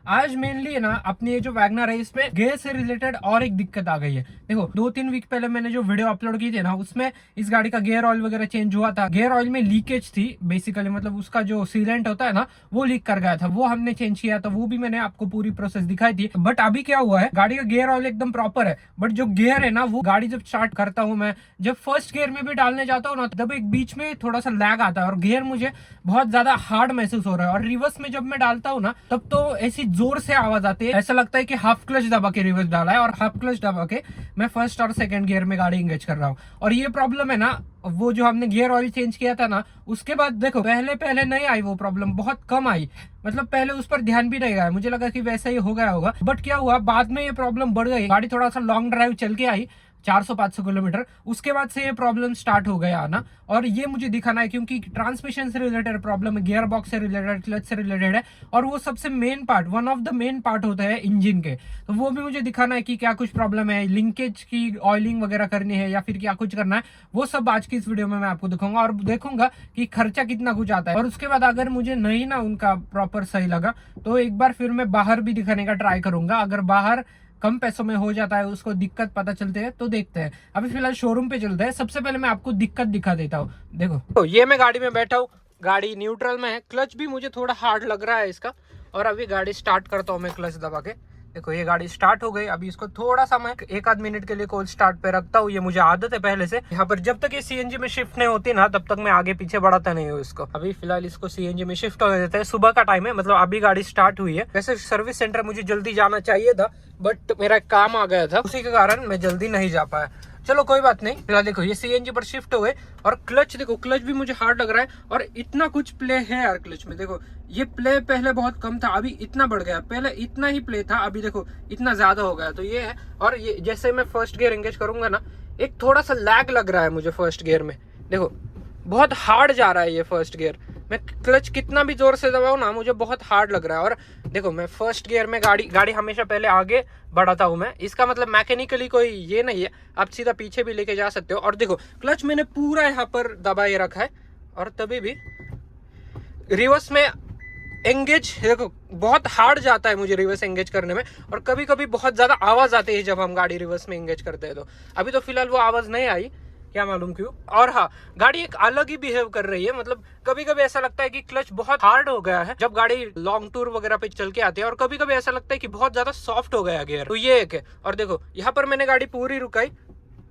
आज मेनली है ना अपनी ये जो वैगनर है इसमें गेयर से रिलेटेड और एक दिक्कत आ गई है। देखो 2-3 वीक पहले मैंने जो वीडियो अपलोड की थी ना उसमें इस गाड़ी का गियर ऑयल वगैरह चेंज हुआ था। गियर ऑयल में लीकेज थी बेसिकली, मतलब उसका जो सीलेंट होता है ना वो लीक कर गया था, वो हमने चेंज किया था। वो भी मैंने आपको पूरी प्रोसेस दिखाई थी। बट अभी क्या हुआ है, गाड़ी का गियर ऑयल एकदम प्रॉपर है, बट जो गियर है ना वो गाड़ी जब स्टार्ट करता हूँ मैं, जब फर्स्ट गियर में भी डालने जाता हूँ ना तब एक बीच में थोड़ा सा लैग आता है और गियर मुझे बहुत ज्यादा हार्ड महसूस हो रहा है। और रिवर्स में जब मैं डालता हूँ ना तब तो ऐसी जोर से आवाज आती है, ऐसा लगता है कि हाफ क्लच दबा के रिवर्स डाला है और हाफ क्लच दबा के मैं फर्स्ट और सेकंड गियर में गाड़ी इंगेज कर रहा हूँ। और ये प्रॉब्लम है ना, वो जो हमने गियर ऑयल चेंज किया था ना उसके बाद देखो पहले पहले नहीं आई वो प्रॉब्लम, बहुत कम आई। मतलब पहले उस पर ध्यान भी नहीं गया, मुझे लगा कि वैसा ही हो गया होगा। बट क्या हुआ, बाद में ये प्रॉब्लम बढ़ गई। गाड़ी थोड़ा सा लॉन्ग ड्राइव चल के आई 400-500 किलोमीटर, उसके बाद से ये प्रॉब्लम स्टार्ट हो गया आना। और ये मुझे दिखाना है क्योंकि ट्रांसमिशन से रिलेटेड प्रॉब्लम है, गियर बॉक्स से रिलेटेड, क्लच से रिलेटेड है। और वो सबसे main part, one of the main part होता है इंजन के। तो वो भी मुझे दिखाना है कि क्या कुछ प्रॉब्लम है, लिंकेज की ऑयलिंग वगैरह करनी है या फिर क्या कुछ करना है, वो सब आज की इस वीडियो में मैं आपको दिखाऊंगा। और देखूंगा कि खर्चा कितना कुछ आता है। और उसके बाद अगर मुझे नहीं ना उनका प्रॉपर सही लगा तो एक बार फिर मैं बाहर भी दिखाने का ट्राई करूंगा। अगर बाहर कम पैसों में हो जाता है, उसको दिक्कत पता चलते हैं तो देखते हैं। अभी फिलहाल शोरूम पे चलते हैं। सबसे पहले मैं आपको दिक्कत दिखा देता हूँ। देखो तो ये मैं गाड़ी में बैठा हूँ, गाड़ी न्यूट्रल में है, क्लच भी मुझे थोड़ा हार्ड लग रहा है इसका। और अभी गाड़ी स्टार्ट करता हूँ मैं क्लच दबा के। देखो ये गाड़ी स्टार्ट हो गई। अभी इसको थोड़ा सा मैं 1-आध मिनट के लिए कोल्ड स्टार्ट पे रखता हूँ, ये मुझे आदत है पहले से। यहाँ पर जब तक ये सीएनजी में शिफ्ट नहीं होती ना तब तक मैं आगे पीछे बढ़ाता नहीं हूँ इसको। अभी फिलहाल इसको सीएनजी में शिफ्ट हो देता है। सुबह का टाइम है, मतलब अभी गाड़ी स्टार्ट हुई है। वैसे सर्विस सेंटर मुझे जल्दी जाना चाहिए था बट मेरा काम आ गया था, उसी के कारण मैं जल्दी नहीं जा पाया। चलो कोई बात नहीं। फिलहाल देखो ये सीएनजी पर शिफ्ट हो गए। और क्लच देखो, क्लच भी मुझे हार्ड लग रहा है। और इतना कुछ प्ले है यार क्लच में। देखो ये प्ले पहले बहुत कम था, अभी इतना बढ़ गया। पहले इतना ही प्ले था, अभी देखो इतना ज्यादा हो गया। तो ये है। और ये जैसे मैं फर्स्ट गियर एंगेज करूंगा ना, एक थोड़ा सा लैग लग रहा है मुझे फर्स्ट गियर में। देखो बहुत हार्ड जा रहा है ये फर्स्ट गियर। मैं क्लच कितना भी जोर से दबाऊं ना मुझे बहुत हार्ड लग रहा है। और देखो मैं फर्स्ट गियर में गाड़ी हमेशा पहले आगे बढ़ाता हूं मैं, इसका मतलब मैकेनिकली कोई ये नहीं है, आप सीधा पीछे भी लेके जा सकते हो। और देखो क्लच मैंने पूरा यहाँ पर दबाए रखा है और तभी भी रिवर्स में एंगेज देखो बहुत हार्ड जाता है मुझे रिवर्स एंगेज करने में। और कभी कभी बहुत ज्यादा आवाज आती है जब हम गाड़ी रिवर्स में एंगेज करते हैं। तो अभी तो फिलहाल वो आवाज नहीं आई, क्या मालूम क्यों। और हाँ, गाड़ी एक अलग ही बिहेव कर रही है। मतलब कभी कभी ऐसा लगता है कि क्लच बहुत हार्ड हो गया है जब गाड़ी लॉन्ग टूर वगैरह पे चल के आती है, और कभी कभी ऐसा लगता है कि बहुत ज्यादा सॉफ्ट हो गया गियर। तो ये एक है। और देखो यहाँ पर मैंने गाड़ी पूरी रुकाई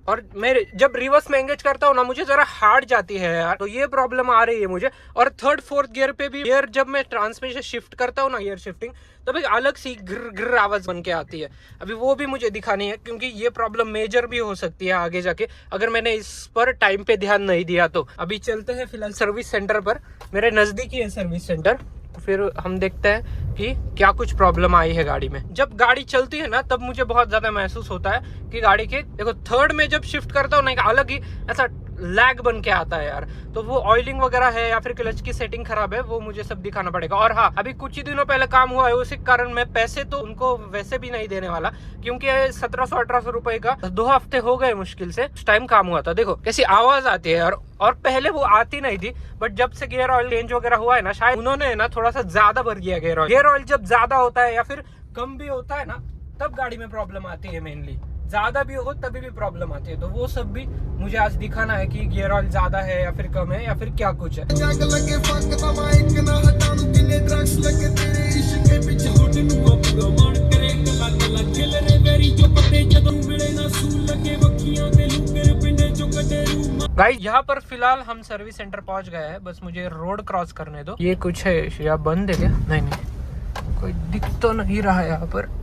और मैं जब रिवर्स में एंगेज करता हूँ ना मुझे जरा हार्ड जाती है यार, तो ये प्रॉब्लम आ रही है मुझे। और थर्ड फोर्थ गियर पे भी गियर जब मैं ट्रांसमिशन शिफ्ट करता हूँ ना, गियर शिफ्टिंग, तब एक अलग सी गिर गिर आवाज बन के आती है। अभी वो भी मुझे दिखानी है क्योंकि ये प्रॉब्लम मेजर भी हो सकती है आगे जाके अगर मैंने इस पर टाइम पे ध्यान नहीं दिया तो। अभी चलते हैं फिलहाल सर्विस सेंटर पर, मेरे नजदीक ही है सर्विस सेंटर। फिर हम देखते हैं कि क्या कुछ प्रॉब्लम आई है गाड़ी में। जब गाड़ी चलती है ना तब मुझे बहुत ज्यादा महसूस होता है कि गाड़ी के देखो थर्ड में जब शिफ्ट करता हूँ ना एक अलग ही ऐसा लैग बन के आता है यार। तो वो ऑयलिंग वगैरह है या फिर क्लच की सेटिंग खराब है, वो मुझे सब दिखाना पड़ेगा। और हाँ, अभी कुछ ही दिनों पहले काम हुआ है, उसी कारण मैं पैसे तो उनको वैसे भी नहीं देने वाला क्योंकि 1700-1800 रुपए का 2 हफ्ते हो गए मुश्किल से उस टाइम काम हुआ था। देखो कैसी आवाज आती है यार। और पहले वो आती नहीं थी बट जब से गियर ऑयल चेंज वगैरह हुआ है ना, शायद उन्होंने ना थोड़ा सा ज्यादा भर दिया गियर ऑयल। गियर ऑयल जब ज्यादा होता है या फिर कम भी होता है ना तब गाड़ी में प्रॉब्लम आती है मेनली। ज्यादा भी हो तभी भी प्रॉब्लम आती है। तो वो सब भी मुझे आज दिखाना है कि गियर ऑयल ज्यादा है या फिर कम है या फिर क्या कुछ है। गाइस यहाँ पर फिलहाल हम सर्विस सेंटर पहुंच गए हैं, बस मुझे रोड क्रॉस करने दो। ये कुछ है या बंद है क्या? नहीं नहीं, कोई दिख तो नहीं रहा है यहाँ पर।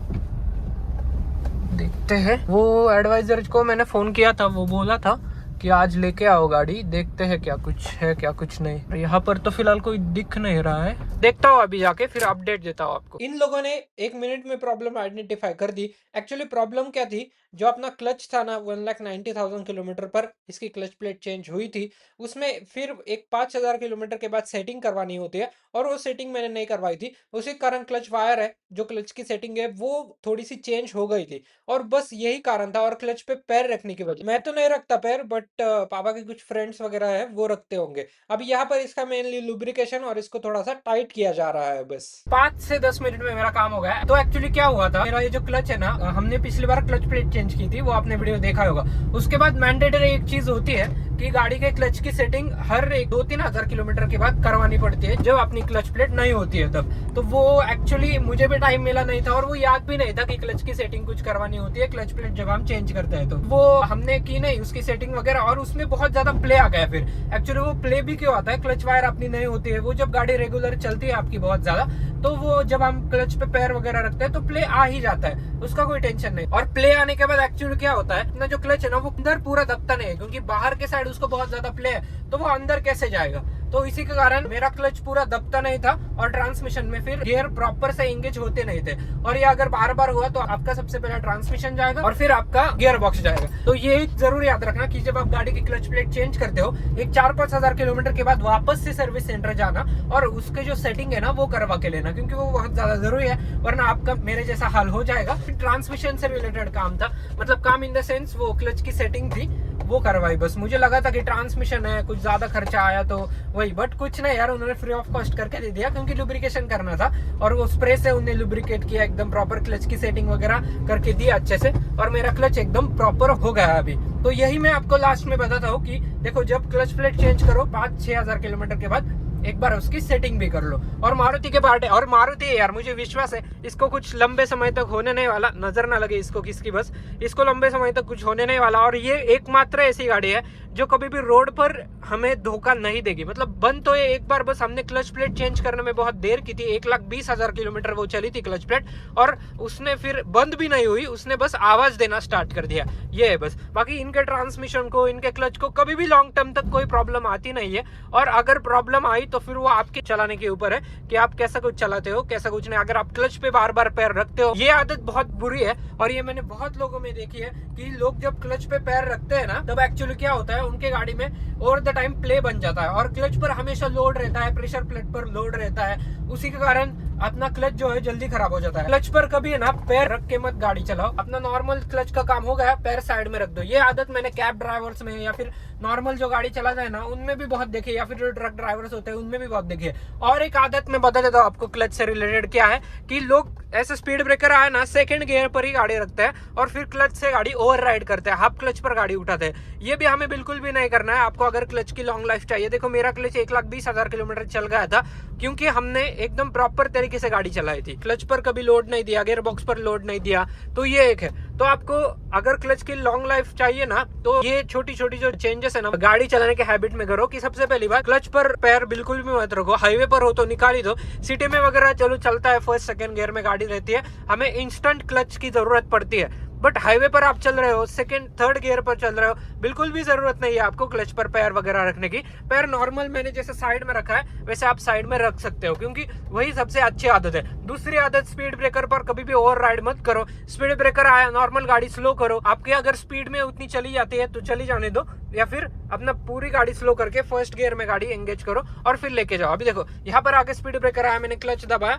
देखते हैं। वो एडवाइजर को मैंने फोन किया था, वो बोला था कि आज लेके आओ गाड़ी, देखते हैं क्या कुछ है क्या कुछ नहीं। यहाँ पर तो फिलहाल कोई दिख नहीं रहा है, देखता हूँ अभी जाके फिर अपडेट देता हूँ आपको। इन लोगों ने 1 मिनट में प्रॉब्लम आइडेंटिफाई कर दी। एक्चुअली प्रॉब्लम क्या थी, जो अपना क्लच था ना 1,90,000 किलोमीटर पर इसकी क्लच प्लेट चेंज हुई थी, उसमें फिर एक 5,000 किलोमीटर के बाद सेटिंग करवानी होती है और वो सेटिंग मैंने नहीं करवाई थी। उसी कारण क्लच वायर है, जो क्लच की सेटिंग है वो थोड़ी सी चेंज हो गई थी और बस यही कारण था। और क्लच पे पैर रखने की वजह, मैं तो नहीं रखता पैर बट बट पापा के कुछ फ्रेंड्स वगैरह है वो रखते होंगे। अब यहाँ पर इसका मेनली लुब्रिकेशन और इसको थोड़ा सा टाइट किया जा रहा है बस। 5 से 10 मिनट में मेरा काम हो गया। तो एक्चुअली क्या हुआ था, मेरा ये जो क्लच है ना, हमने पिछली बार क्लच प्लेट चेंज की थी, वो आपने वीडियो देखा होगा। उसके बाद मैंडेटरी एक चीज होती है कि गाड़ी के क्लच की सेटिंग हर एक 2-3 हजार किलोमीटर के बाद करवानी पड़ती है, जब अपनी क्लच प्लेट नहीं होती है तब। तो वो एक्चुअली मुझे भी टाइम मिला नहीं था और वो याद भी नहीं था कि क्लच की सेटिंग कुछ करवानी होती है क्लच प्लेट जब हम चेंज करते हैं। तो वो हमने की नहीं उसकी सेटिंग वगैरह, और उसमें बहुत ज्यादा प्ले आ गया। फिर एक्चुअली वो प्ले भी क्यों आता है, क्लच वायर अपनी नहीं होती है, वो जब गाड़ी रेगुलर चलती है आपकी बहुत ज्यादा, तो वो जब हम क्लच पे पैर वगैरह रखते हैं तो प्ले आ ही जाता है, उसका कोई टेंशन नहीं। और प्ले आने के बाद एक्चुअली क्या होता है, अपना जो क्लच है ना वो अंदर पूरा दबता नहीं है, क्योंकि बाहर के साइड उसको बहुत ज्यादा प्ले है, तो वो अंदर कैसे जाएगा। तो इसी के कारण मेरा क्लच पूरा दबता नहीं था और ट्रांसमिशन में फिर गियर प्रॉपर से एंगेज होते नहीं थे। और ये अगर बार बार हुआ तो आपका सबसे पहले ट्रांसमिशन जाएगा और फिर आपका गियर बॉक्स जाएगा। तो ये जरूर याद रखना कि जब आप गाड़ी की क्लच प्लेट चेंज करते हो, एक 4-5 हजार किलोमीटर के बाद वापस से सर्विस सेंटर जाना और उसके जो सेटिंग है ना वो करवा के लेना, क्योंकि वो बहुत ज्यादा जरूरी है, वरना आपका मेरे जैसा हाल हो जाएगा। ट्रांसमिशन से रिलेटेड काम था, मतलब काम इन द सेंस वो क्लच की सेटिंग थी वो करवाई। बस मुझे लगा था कि ट्रांसमिशन है, कुछ ज्यादा खर्चा आया तो वही, बट कुछ नहीं यार, उन्होंने फ्री ऑफ कॉस्ट करके दे दिया, क्योंकि लुब्रिकेशन करना था और वो स्प्रे से उन्हें लुब्रिकेट किया, एकदम प्रॉपर क्लच की सेटिंग वगैरह करके दिया अच्छे से, और मेरा क्लच एकदम प्रॉपर हो गया अभी। तो यही मैं आपको लास्ट में बताता हूँ कि देखो, जब क्लच प्लेट चेंज करो 5-6 हजार किलोमीटर के बाद एक बार उसकी सेटिंग भी कर लो। और मारुति के पार्ट है, और मारुति है यार, मुझे विश्वास है इसको कुछ लंबे समय तक होने नहीं वाला, नजर ना लगे इसको किसकी, बस इसको लंबे समय तक कुछ होने नहीं वाला। और ये एकमात्र ऐसी गाड़ी है जो कभी भी रोड पर हमें धोखा नहीं देगी। मतलब बंद तो ये एक बार बस हमने क्लच प्लेट चेंज करने में बहुत देर की थी, 1,20,000 किलोमीटर वो चली थी क्लच प्लेट, और उसने फिर बंद भी नहीं हुई, उसने बस आवाज देना स्टार्ट कर दिया, ये है बस। बाकी इनके ट्रांसमिशन को, इनके क्लच को कभी भी लॉन्ग टर्म तक कोई प्रॉब्लम आती नहीं है, और अगर प्रॉब्लम आई तो फिर वो आपके चलाने के ऊपर है कि आप कैसा कुछ चलाते हो, कैसा कुछ नहीं। अगर आप क्लच पे बार बार पैर रखते हो, ये आदत बहुत बुरी है, और ये मैंने बहुत लोगों में देखी है कि लोग जब क्लच पे पैर रखते हैं ना, तब एक्चुअली क्या होता है, उनके गाड़ी में ओवर द टाइम प्ले बन जाता है, और क्लच पर हमेशा लोड रहता है, प्रेशर प्लेट पर लोड रहता है, उसी के कारण अपना क्लच जो है जल्दी खराब हो जाता है। क्लच पर कभी है ना पैर रख के मत गाड़ी चलाओ, अपना नॉर्मल क्लच का काम हो गया, पैर साइड में रख दो। ये आदत मैंने कैब ड्राइवर्स में या फिर नॉर्मल जो गाड़ी चलाता है ना उनमें भी बहुत देखी है, या फिर जो ट्रक ड्राइवर्स होते हैं उनमें भी बहुत देखी है। और एक आदत मैं बता देता हूँ आपको क्लच से रिलेटेड क्या है, कि लोग ऐसे स्पीड ब्रेकर आए ना, सेकंड गियर पर ही गाड़ी रखते हैं और फिर क्लच से गाड़ी ओवरराइड करते हैं, हाफ क्लच पर गाड़ी उठाते हैं। ये भी हमें बिल्कुल भी नहीं करना है। आपको अगर क्लच की लॉन्ग लाइफ चाहिए, देखो मेरा क्लच 1,20,000 किलोमीटर चल गया था, क्योंकि हमने एकदम प्रॉपर तरीके से गाड़ी चलाई थी, क्लच पर कभी लोड नहीं दिया, गियर बॉक्स पर लोड नहीं दिया। तो ये एक है। तो आपको अगर क्लच की लॉन्ग लाइफ चाहिए ना, तो ये छोटी छोटी जो चेंजेस है ना गाड़ी चलाने के हैबिट में करो। कि सबसे पहली बात, क्लच पर पैर बिल्कुल भी मत रखो, हाईवे पर हो तो निकाल ही दो, सिटी में वगैरह चलो चलता है, फर्स्ट सेकंड गियर में गाड़ी रहती है, हमें इंस्टेंट क्लच की जरूरत पड़ती है। बट हाईवे पर आप चल रहे हो, सेकंड थर्ड गियर पर चल रहे हो, बिल्कुल भी जरूरत नहीं है आपको क्लच पर पैर वगैरह रखने की। पैर नॉर्मल मैंने जैसे साइड में रखा है वैसे आप साइड में रख सकते हो, क्योंकि वही सबसे अच्छी आदत है। दूसरी आदत, स्पीड ब्रेकर पर कभी भी ओवर राइड मत करो। स्पीड ब्रेकर आया, नॉर्मल गाड़ी स्लो करो, आपकी अगर स्पीड में उतनी चली जाती है तो चली जाने दो, या फिर अपना पूरी गाड़ी स्लो करके फर्स्ट गियर में गाड़ी एंगेज करो और फिर लेके जाओ। अभी देखो यहाँ पर आके स्पीड ब्रेकर आया, मैंने क्लच दबाया,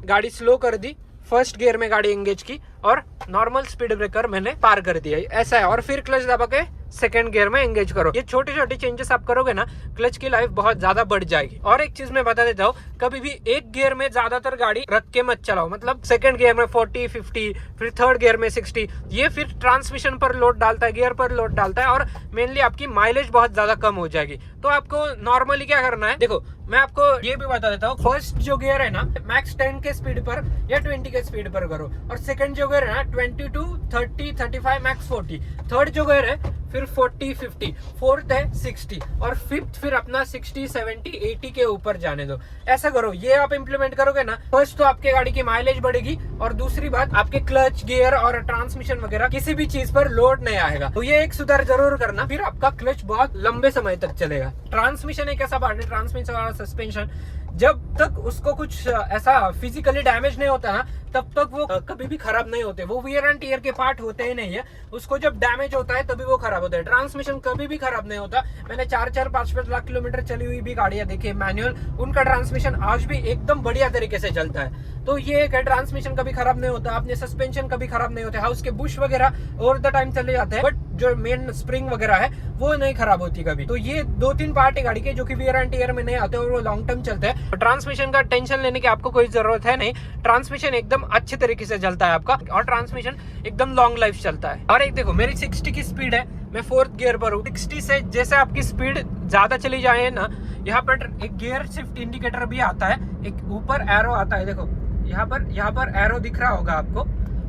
गाड़ी स्लो कर दी, फर्स्ट गियर में गाड़ी एंगेज की और नॉर्मल स्पीड ब्रेकर मैंने पार कर दिया, ऐसा है। और फिर क्लच दबा के सेकंड गियर में एंगेज करो। ये छोटी छोटी चेंजेस आप करोगे ना, क्लच की लाइफ बहुत ज्यादा बढ़ जाएगी। और एक चीज मैं बता देता हूँ, कभी भी एक गियर में ज्यादातर गाड़ी रख के मत चलाओ। मतलब सेकंड गियर में 40-50, फिर थर्ड गियर में 60, ये फिर ट्रांसमिशन पर लोड डालता है, गियर पर लोड डालता है, और मेनली आपकी माइलेज बहुत ज्यादा कम हो जाएगी। तो आपको नॉर्मली क्या करना है, देखो मैं आपको ये भी बता देता हूँ, फर्स्ट जो गियर है ना मैक्स 10 के स्पीड पर या 20 के स्पीड पर करो, और सेकंड जो गियर है ना 22, 30, 35, मैक्स 40, थर्ड जो गियर है फिर 40, 50, फोर्थ है 60, और फिफ्थ फिर अपना 60, 70, 80 के ऊपर जाने दो। ऐसा करो, ये आप इंप्लीमेंट करोगे ना, फर्स्ट तो आपके गाड़ी की माइलेज बढ़ेगी, और दूसरी बात आपके क्लच, गियर और ट्रांसमिशन वगैरह किसी भी चीज पर लोड नहीं आएगा। तो ये एक सुधार जरूर करना, फिर आपका क्लच बहुत लंबे समय तक चलेगा। ट्रांसमिशन एक ऐसा पार्ट है, ट्रांसमिशन और सस्पेंशन, जब तक उसको कुछ ऐसा फिजिकली डैमेज नहीं होता ना, तब तक वो कभी भी खराब नहीं होते। वो वियर एंड टियर के पार्ट होते ही नहीं है, उसको जब डैमेज होता है तभी वो खराब होता है। ट्रांसमिशन कभी भी खराब नहीं होता। मैंने 4-4, 5-5 लाख किलोमीटर चली हुई भी गाड़ियां देखी है मैनुअल, उनका ट्रांसमिशन आज भी एकदम बढ़िया तरीके से चलता है। तो ये एक है, ट्रांसमिशन कभी खराब नहीं होता, अपने सस्पेंशन कभी खराब नहीं होते, हाउस के बुश वगैरह ओवर द टाइम चले जाते हैं, बट जो मेन स्प्रिंग वगैरह है वो नहीं खराब होती कभी। तो ये 2-3 पार्ट है गाड़ी के जो कि वियर एंड टियर में नहीं आते और वो लॉन्ग टर्म चलते हैं। तो ट्रांसमिशन का टेंशन लेने की आपको कोई जरूरत है नहीं, ट्रांसमिशन एकदम अच्छे तरीके से चलता है आपका, और ट्रांसमिशन एकदम लॉन्ग लाइफ चलता है। और एक देखो मेरी 60 की स्पीड है, मैं 4th गियर पर हूँ। 60 से जैसे आपकी स्पीड ज्यादा चली जाए ना, यहाँ पर एक गियर शिफ्ट इंडिकेटर भी आता है, एक ऊपर एरो आता है, देखो यहाँ पर एरो दिख रहा होगा आपको,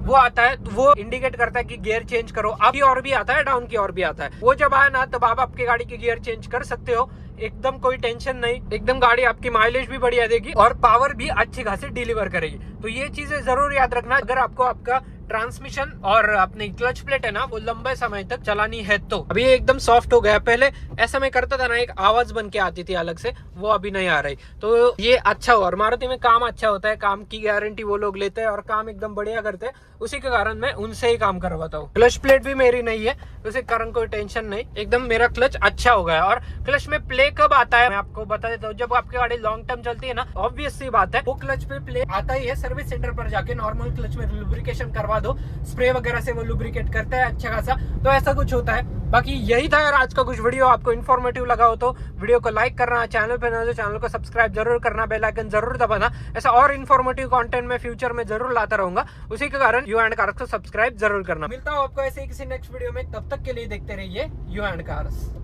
वो आता है, तो वो इंडिकेट करता है कि गियर चेंज करो। अप की ओर भी आता है, डाउन की ओर भी आता है। वो जब आए ना तब आप आपकी गाड़ी की गियर चेंज कर सकते हो, एकदम कोई टेंशन नहीं। एकदम गाड़ी आपकी माइलेज भी बढ़िया देगी और पावर भी अच्छी खासी डिलीवर करेगी। तो ये चीजें जरूर याद रखना अगर आपको आपका ट्रांसमिशन और अपनी क्लच प्लेट है ना वो लंबे समय तक चलानी है। तो अभी ये एकदम सॉफ्ट हो गया, पहले ऐसा मैं करता था ना एक आवाज बन के आती थी अलग से, वो अभी नहीं आ रही। तो ये अच्छा हुआ, और मारुति में काम अच्छा होता है, काम की गारंटी वो लोग लेते हैं और काम एकदम बढ़िया करते हैं, उसी के कारण मैं उनसे ही काम करवाता हूँ। क्लच प्लेट भी मेरी नहीं है, उसी कारण कोई टेंशन नहीं, एकदम मेरा क्लच अच्छा हो गया। और क्लच में प्ले कब आता है मैं आपको बता देता हूँ, जब आपकी गाड़ी लॉन्ग टर्म चलती है ना, ऑब्वियस सी बात है वो क्लच पे प्ले आता ही है। सर्विस सेंटर पर जाके नॉर्मल क्लच में लुब्रिकेशन करवा दो, स्प्रे वगैरह से वो लुब्रिकेट करता है अच्छा खासा, तो ऐसा कुछ होता है। बाकी यही था यार आज का कुछ वीडियो, आपको इन्फॉर्मेटिव लगा हो तो वीडियो को लाइक करना, चैनल पे नए तो चैनल को सब्सक्राइब जरूर करना, बेल आइकन जरूर दबाना। ऐसा और इन्फॉर्मेटिव कंटेंट में फ्यूचर में जरूर लाता रहूंगा, उसी के कारण यू एंड कार्स को सब्सक्राइब जरूर करना। मिलता हूँ आपको ऐसे ही किसी नेक्स्ट वीडियो में, तब तक के लिए देखते रहिए यू एंड कार्स।